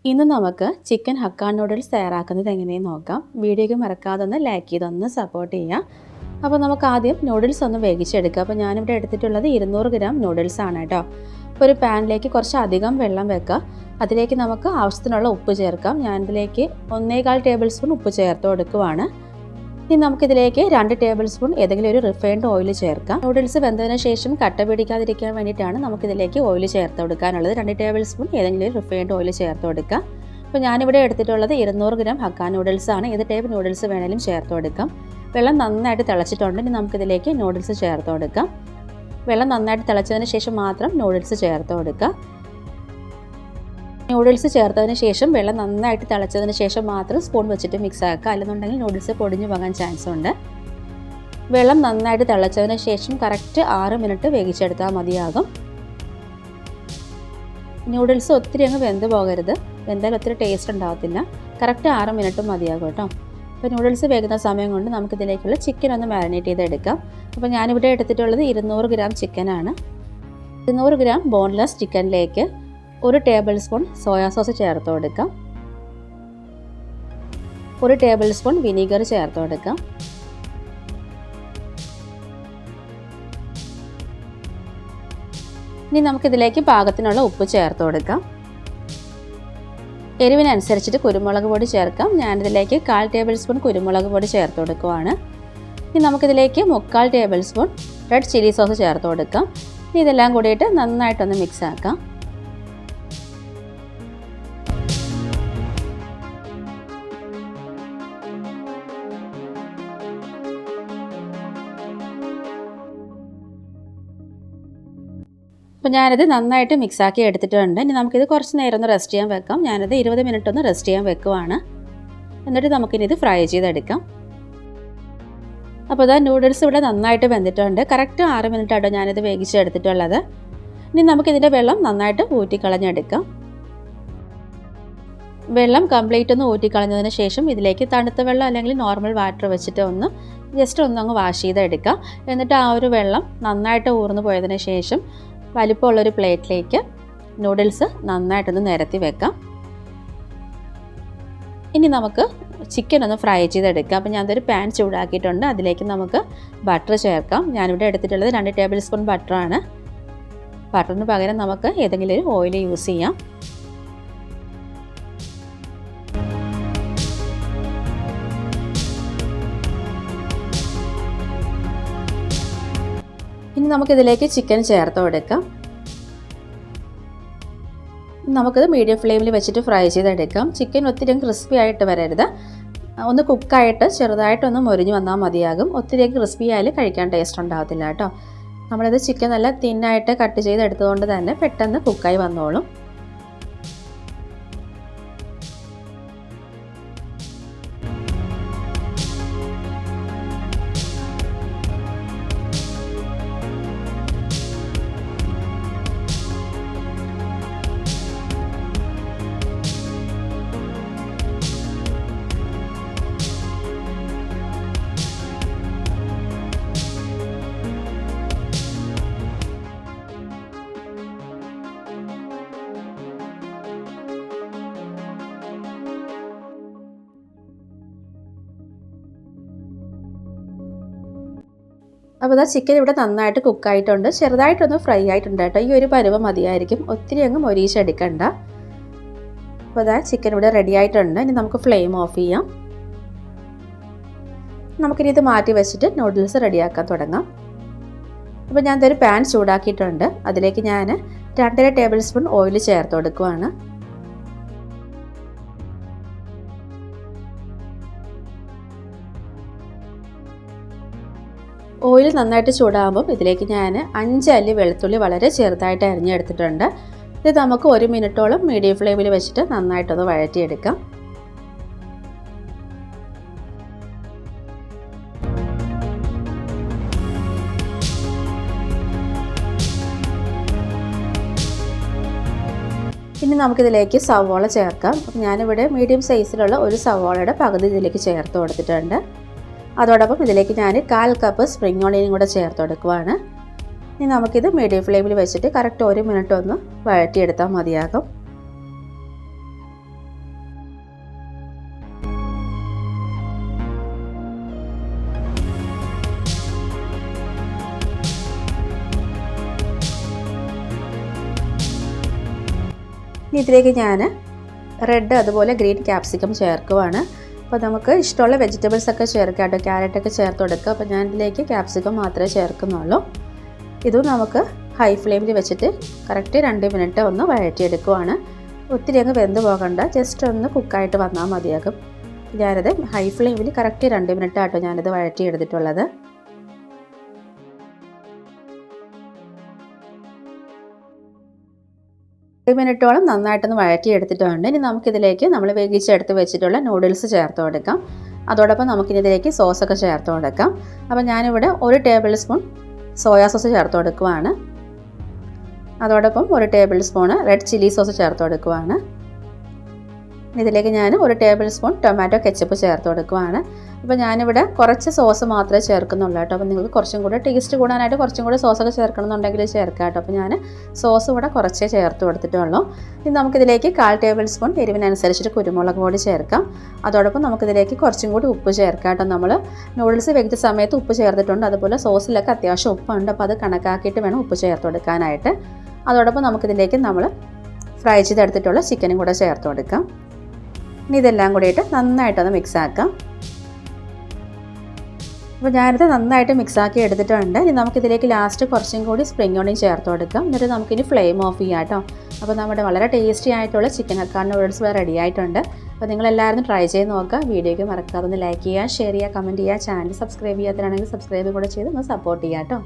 ഇന്ന് നമുക്ക് chicken hakka noodles തയ്യാറാക്കുന്നത് എങ്ങനെയെന്ന് നോക്കാം. വീഡിയോയ്ക്ക് മറക്കാതെ ഒന്ന് ലൈക്ക് ചെയ്തൊന്ന് സപ്പോർട്ട് ചെയ്യുക. അപ്പോൾ നമുക്ക് ആദ്യം നൂഡിൽസ് ഒന്ന് വേവിച്ചെടുക്കുക. അപ്പോൾ ഞാനിവിടെ എടുത്തിട്ടുള്ളത് 200 ഗ്രാം നൂഡിൽസ് ആണ് കേട്ടോ. ഒരു പാനിലേക്ക് കുറച്ച് അധികം വെള്ളം വെക്കുക. അതിലേക്ക് നമുക്ക് ആവശ്യത്തിനുള്ള ഉപ്പ് ചേർക്കാം. ഞാനിതിലേക്ക് 1.25 ടേബിൾ സ്പൂൺ ഉപ്പ് ചേർത്ത് കൊടുക്കുവാണ്. ഇനി നമുക്കിതിലേക്ക് 2 ടേബിൾ സ്പൂൺ ഏതെങ്കിലും ഒരു റിഫൈൻഡ് ഓയിൽ ചേർക്കാം. നൂഡിൽസ് വെന്തതിന് ശേഷം കട്ട പിടിക്കാതിരിക്കാൻ വേണ്ടിയിട്ടാണ് നമുക്കിതിലേക്ക് ഓയിൽ ചേർത്ത് കൊടുക്കാനുള്ളത്. 2 ടേബിൾ സ്പൂൺ ഏതെങ്കിലും ഒരു റിഫൈൻഡ് ഓയിൽ ചേർത്ത് കൊടുക്കാം. അപ്പോൾ ഞാനിവിടെ എടുത്തിട്ടുള്ളത് 200 ഗ്രാം ഹക്ക നൂഡിൽസ് ആണ്. ഏത് ടൈപ്പ് നൂഡിൽസ് വേണമെങ്കിലും ചേർത്ത് കൊടുക്കാം. വെള്ളം നന്നായിട്ട് തിളച്ചിട്ടുണ്ട്. ഇനി നമുക്കിതിലേക്ക് നൂഡിൽസ് ചേർത്ത് കൊടുക്കാം. വെള്ളം നന്നായിട്ട് തിളച്ചതിന് ശേഷം മാത്രം നൂഡിൽസ് ചേർത്ത് കൊടുക്കുക. നൂഡിൽസ് ചേർത്തതിന് ശേഷം വെള്ളം നന്നായിട്ട് തിളച്ചതിന് ശേഷം മാത്രം സ്പൂൺ വെച്ചിട്ട് മിക്സ് ആക്കുക. അല്ലെന്നുണ്ടെങ്കിൽ നൂഡിൽസ് പൊടിഞ്ഞു പോകാൻ ചാൻസ് ഉണ്ട്. വെള്ളം നന്നായിട്ട് തിളച്ചതിന് ശേഷം കറക്റ്റ് 6 മിനിറ്റ് വേവിച്ചെടുത്താൽ മതിയാകും. നൂഡിൽസ് ഒത്തിരി അങ്ങ് വെന്ത് പോകരുത്. വെന്താൽ ഒത്തിരി ടേസ്റ്റ് ഉണ്ടാകത്തില്ല. കറക്റ്റ് 6 മിനിറ്റ് മതിയാകും കേട്ടോ. അപ്പോൾ നൂഡിൽസ് വേകുന്ന സമയം കൊണ്ട് നമുക്കിതിലേക്കുള്ള ചിക്കൻ ഒന്ന് മാരിനേറ്റ് ചെയ്തെടുക്കാം. അപ്പോൾ ഞാനിവിടെ എടുത്തിട്ടുള്ളത് 200 ഗ്രാം ചിക്കനാണ്. 200 ഗ്രാം ബോൺലെസ് ചിക്കനിലേക്ക് 1 ടേബിൾ സ്പൂൺ സോയാ സോസ് ചേർത്ത് കൊടുക്കാം. 1 ടേബിൾ സ്പൂൺ വിനീഗർ ചേർത്ത് കൊടുക്കാം. ഇനി നമുക്കിതിലേക്ക് പാകത്തിനുള്ള ഉപ്പ് ചേർത്ത് കൊടുക്കാം. എരിവിനനുസരിച്ചിട്ട് കുരുമുളക് പൊടി ചേർക്കാം. ഞാനിതിലേക്ക് 1/4 ടേബിൾ സ്പൂൺ കുരുമുളക് പൊടി ചേർത്ത് കൊടുക്കുവാണ്. ഇനി നമുക്കിതിലേക്ക് 3/4 table spoon red chilli sauce ചേർത്ത് കൊടുക്കാം. ഇനി ഇതെല്ലാം കൂടിയിട്ട് നന്നായിട്ടൊന്ന് മിക്സ് ആക്കാം. അപ്പോൾ ഞാനിത് നന്നായിട്ട് മിക്സാക്കി എടുത്തിട്ടുണ്ട്. ഇനി നമുക്കിത് കുറച്ച് നേരം ഒന്ന് റെസ്റ്റ് ചെയ്യാൻ വെക്കാം. ഞാനിത് 20 മിനിറ്റ് ഒന്ന് റെസ്റ്റ് ചെയ്യാൻ വെക്കുവാണ്. എന്നിട്ട് നമുക്കിനി ഇത് ഫ്രൈ ചെയ്തെടുക്കാം. അപ്പോൾ ഇതാ നൂഡിൽസ് ഇവിടെ നന്നായിട്ട് വെന്തിട്ടുണ്ട്. കറക്റ്റ് 6 മിനിറ്റ് ആട്ടോ ഞാനിത് വേവിച്ചെടുത്തിട്ടുള്ളത്. ഇനി നമുക്കിതിൻ്റെ വെള്ളം നന്നായിട്ട് ഊറ്റിക്കളഞ്ഞെടുക്കാം. വെള്ളം കംപ്ലീറ്റ് ഒന്ന് ഊറ്റിക്കളഞ്ഞതിന് ശേഷം ഇതിലേക്ക് തണുത്ത വെള്ളം അല്ലെങ്കിൽ നോർമൽ വാട്ടർ വെച്ചിട്ട് ഒന്ന് ജസ്റ്റ് ഒന്നങ്ങ് വാഷ് ചെയ്തെടുക്കാം. എന്നിട്ട് ആ ഒരു വെള്ളം നന്നായിട്ട് ഊർന്നു പോയതിന് ശേഷം വലിപ്പമുള്ളൊരു പ്ലേറ്റിലേക്ക് നൂഡിൽസ് നന്നായിട്ടൊന്ന് നിരത്തി വെക്കാം. ഇനി നമുക്ക് ചിക്കൻ ഒന്ന് ഫ്രൈ ചെയ്തെടുക്കാം. അപ്പോൾ ഞാനതൊരു പാൻ ചൂടാക്കിയിട്ടുണ്ട്. അതിലേക്ക് നമുക്ക് ബട്ടർ ചേർക്കാം. ഞാനിവിടെ എടുത്തിട്ടുള്ളത് 2 ടേബിൾ സ്പൂൺ ബട്ടറാണ്. ബട്ടറിന് പകരം നമുക്ക് ഏതെങ്കിലും ഒരു ഓയിൽ യൂസ് ചെയ്യാം. ഇനി നമുക്കിതിലേക്ക് ചിക്കൻ ചേർത്ത് കൊടുക്കാം. നമുക്കിത് മീഡിയം ഫ്ലെയിമിൽ വെച്ചിട്ട് ഫ്രൈ ചെയ്തെടുക്കാം. ചിക്കൻ ഒത്തിരി ക്രിസ്പി ആയിട്ട് വരരുത്. ഒന്ന് കുക്കായിട്ട് ചെറുതായിട്ടൊന്ന് മൊരിഞ്ഞ് വന്നാൽ മതിയാകും. ഒത്തിരി ക്രിസ്പി ആയാലും കഴിക്കാൻ ടേസ്റ്റ് ഉണ്ടാകത്തില്ല കേട്ടോ. നമ്മളിത് ചിക്കൻ നല്ല തിന്നായിട്ട് കട്ട് ചെയ്തെടുത്തതുകൊണ്ട് തന്നെ പെട്ടെന്ന് കുക്കായി വന്നോളും. അപ്പോൾ ഇതാ ചിക്കൻ ഇവിടെ നന്നായിട്ട് കുക്കായിട്ടുണ്ട്. ചെറുതായിട്ടൊന്ന് ഫ്രൈ ആയിട്ടുണ്ട് കേട്ടോ. ഈ ഒരു പരുവം മതിയായിരിക്കും. ഒത്തിരി അങ്ങ് മൊരിയിച്ചെടുക്കണ്ട. അപ്പോൾ ഇതാ ചിക്കൻ ഇവിടെ റെഡി ആയിട്ടുണ്ട്. ഇനി നമുക്ക് ഫ്ലെയിം ഓഫ് ചെയ്യാം. നമുക്കിനി ഇത് മാറ്റി വെച്ചിട്ട് നൂഡിൽസ് റെഡിയാക്കാൻ തുടങ്ങാം. അപ്പോൾ ഞാൻ ഇതൊരു പാൻ ചൂടാക്കിയിട്ടുണ്ട്. അതിലേക്ക് ഞാൻ 2.5 ടേബിൾ സ്പൂൺ ഓയിൽ ചേർത്ത് കൊടുക്കുവാണ്. ഓയിൽ നന്നായിട്ട് ചൂടാകുമ്പം ഇതിലേക്ക് ഞാൻ 5 അല്ലി വെളുത്തുള്ളി വളരെ ചെറുതായിട്ട് അരിഞ്ഞെടുത്തിട്ടുണ്ട്. ഇത് നമുക്ക് 1 മിനിറ്റോളം മീഡിയം ഫ്ലെയിമിൽ വെച്ചിട്ട് നന്നായിട്ടൊന്ന് വഴറ്റിയെടുക്കാം. ഇനി നമുക്കിതിലേക്ക് സവോള ചേർക്കാം. ഞാനിവിടെ മീഡിയം സൈസിലുള്ള ഒരു സവോളയുടെ പകുതി ഇതിലേക്ക് ചേർത്ത് കൊടുത്തിട്ടുണ്ട്. അതോടൊപ്പം ഇതിലേക്ക് ഞാൻ 1/4 കപ്പ് സ്പ്രിംഗ് ഓണിയനും കൂടെ ചേർത്ത് കൊടുക്കുവാണ്. ഇനി നമുക്കിത് മീഡിയം ഫ്ലെയിമിൽ വെച്ചിട്ട് കറക്റ്റ് 1 മിനിറ്റ് ഒന്ന് വഴറ്റിയെടുത്താൽ മതിയാകും. ഇനി ഇതിലേക്ക് ഞാൻ റെഡ് അതുപോലെ ഗ്രീൻ ക്യാപ്സിക്കം ചേർക്കുവാണ്. അപ്പോൾ നമുക്ക് ഇഷ്ടമുള്ള വെജിറ്റബിൾസ് ഒക്കെ ചേർക്കാം കേട്ടോ. ക്യാരറ്റൊക്കെ ചേർത്ത് കൊടുക്കുക. അപ്പോൾ ഞാൻ ഇതിലേക്ക് ക്യാപ്സിക്കം മാത്രമേ ചേർക്കുന്നുള്ളൂ. ഇതും നമുക്ക് ഹൈ ഫ്ലെയിമിൽ വെച്ചിട്ട് കറക്റ്റ് 2 മിനിറ്റ് ഒന്ന് വഴറ്റിയെടുക്കുവാണ്. ഒത്തിരി അങ്ങ് വെന്ത് പോകണ്ട, ജസ്റ്റ് ഒന്ന് കുക്കായിട്ട് വന്നാൽ മതിയാകും. ഞാനത് ഹൈ ഫ്ലെയിമിൽ കറക്റ്റ് 2 മിനിറ്റ് ആട്ടോ ഞാനിത് വഴറ്റിയെടുത്തിട്ടുള്ളത്. 2 മിനിറ്റോളം നന്നായിട്ടൊന്ന് വഴറ്റിയെടുത്തിട്ടുണ്ട്. ഇനി നമുക്കിതിലേക്ക് നമ്മൾ വേവിച്ചെടുത്ത് വെച്ചിട്ടുള്ള നൂഡിൽസ് ചേർത്ത് കൊടുക്കാം. അതോടൊപ്പം നമുക്കിതിലേക്ക് സോസൊക്കെ ചേർത്ത് കൊടുക്കാം. അപ്പോൾ ഞാനിവിടെ 1 ടേബിൾ സ്പൂൺ സോയാ സോസ് ചേർത്ത് കൊടുക്കുവാണ്. അതോടൊപ്പം 1 table spoon red chilli sauce ചേർത്ത് കൊടുക്കുവാണ്. ഇതിലേക്ക് ഞാൻ 1 ടേബിൾ സ്പൂൺ ടൊമാറ്റോ കെച്ചപ്പ് ചേർത്ത് കൊടുക്കുവാണ്. അപ്പോൾ ഞാനിവിടെ കുറച്ച് സോസ് മാത്രമേ ചേർക്കുന്നുള്ളൂ കേട്ടോ. അപ്പോൾ നിങ്ങൾക്ക് കുറച്ചും കൂടെ ടേസ്റ്റ് കൂടാനായിട്ട് കുറച്ചും കൂടെ സോസൊക്കെ ചേർക്കണമെന്നുണ്ടെങ്കിൽ ചേർക്കാം കേട്ടോ. അപ്പോൾ ഞാൻ സോസ് ഇവിടെ കുറച്ചേ ചേർത്ത് കൊടുത്തിട്ടുള്ളൂ. ഇനി നമുക്കിതിലേക്ക് 1/4 ടേബിൾ സ്പൂൺ എരിവിനനുസരിച്ചിട്ട് കുരുമുളക് പൊടി ചേർക്കാം. അതോടൊപ്പം നമുക്കിതിലേക്ക് കുറച്ചും കൂടി ഉപ്പ് ചേർക്കാം കേട്ടോ. നമ്മൾ നൂഡിൽസ് വെക്കുന്ന സമയത്ത് ഉപ്പ് ചേർത്തിട്ടുണ്ട്. അതുപോലെ സോസിലൊക്കെ അത്യാവശ്യം ഉപ്പുണ്ട്. അപ്പോൾ അത് കണക്കാക്കിയിട്ട് വേണം ഉപ്പ് ചേർത്ത് കൊടുക്കാനായിട്ട്. അതോടൊപ്പം നമുക്കിതിലേക്ക് നമ്മൾ ഫ്രൈ ചെയ്തെടുത്തിട്ടുള്ള ചിക്കനും കൂടെ ചേർത്ത് കൊടുക്കാം. ഇനി ഇതെല്ലാം കൂടിയിട്ട് നന്നായിട്ടൊന്ന് മിക്സ് ആക്കാം. അപ്പോൾ ഞാനിത് നന്നായിട്ട് മിക്സാക്കി എടുത്തിട്ടുണ്ട്. ഇനി നമുക്കിതിലേക്ക് ലാസ്റ്റ് കുറച്ചും കൂടി സ്പ്രിംഗ് ഓണിയൻ ചേർത്ത് കൊടുക്കാം. എന്നിട്ട് നമുക്കിനി ഫ്ലെയിം ഓഫ് ചെയ്യാം കേട്ടോ. അപ്പോൾ നമ്മുടെ വളരെ ടേസ്റ്റി ആയിട്ടുള്ള ചിക്കൻ ഹക്ക നൂഡിൽസ് റെഡി ആയിട്ടുണ്ട്. അപ്പോൾ നിങ്ങളെല്ലാവരും ട്രൈ ചെയ്ത് നോക്കുക. വീഡിയോയ്ക്ക് മറക്കാതെ ഒന്ന് ലൈക്ക് ചെയ്യുക, ഷെയർ ചെയ്യുക, കമൻറ്റ് ചെയ്യുക. ചാനൽ സബ്സ്ക്രൈബ് ചെയ്യാത്തതാണെങ്കിൽ സബ്സ്ക്രൈബ് കൂടെ ചെയ്ത് ഒന്ന് സപ്പോർട്ട് ചെയ്യാം കേട്ടോ.